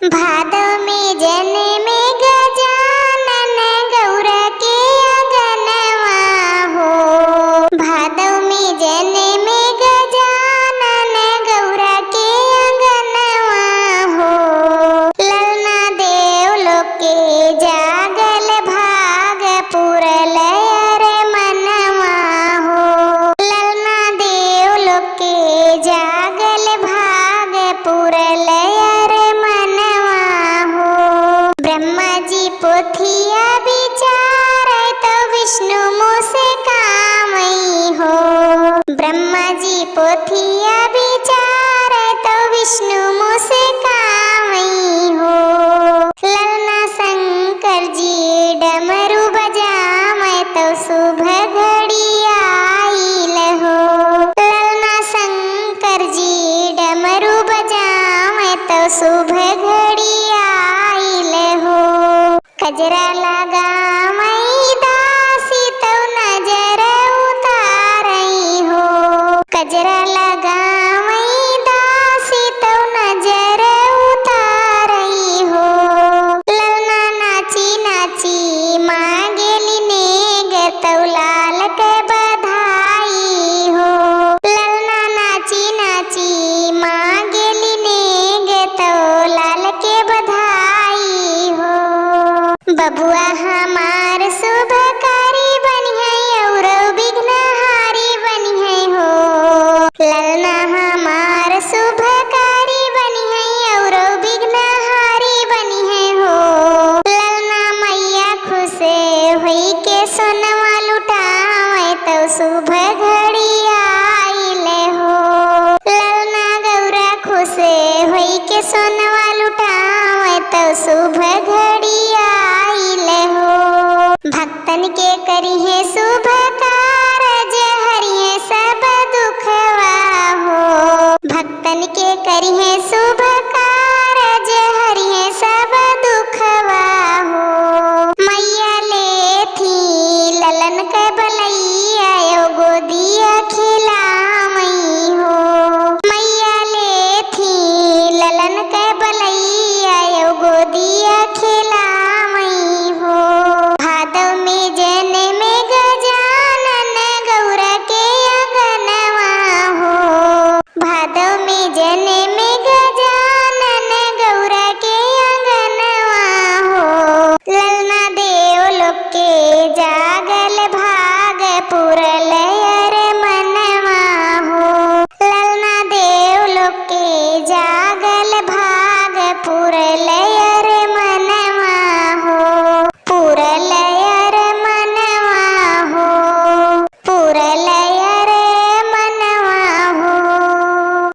भादव में जन्मे गजानन गौरा के अगनवा हो। भादव में जन्मे गजानन गौरा के अगनवा हो। ललना देव लोक के जागल भाग पुरल अरे मनवा हो। ललना देव लोक के जागल भाग पुरल अरे मनवा हो। ब्रह्मा जी पोथिया विचारे तो विष्णु मुँह से कामई हो। ब्रह्मा जी पोथिया विचारे तो विष्णु मुँह से कामई हो। ललना शंकर जी डमरू बजावे तो शुभ घड़ी आइल हो। ललना शंकर जी डमरू बजावे तो शुभ घड़ी आइल हो। कजरा लगावई दासी तो नजर उतारई हो। कजरा लगावई दासी तो नजर उतारई हो। ललना नाची नाची मांगेली नेग तो लाल के बधाई हो। ललना नाची नाची मांगेली नेग तो लाल के बधाई हो। बबुआ हमार शुभकारी बनिहे और विघ्नहारी बनिहे हो। ललना हमार शुभकारी बनिहे और विघ्नहारी बनिहे हो। ललना मैया खुश होई के सोनवा लुटावे तो शुभ घड़ी आइल हो। ललना गौरा खुश होई के सोनवा लुटावे तो शुभ घड़ी आइल हो। भक्तन के करिहे शुभ कारज हरिहे सब दुखवा हो। भक्तन के करिहे शुभ कारज हरिहे सब दुखवा हो। मैया लेथी ललन के बलैया यो गोदिया खिलामई हो। मैया लेथी ललन के बलैया यो गोदिया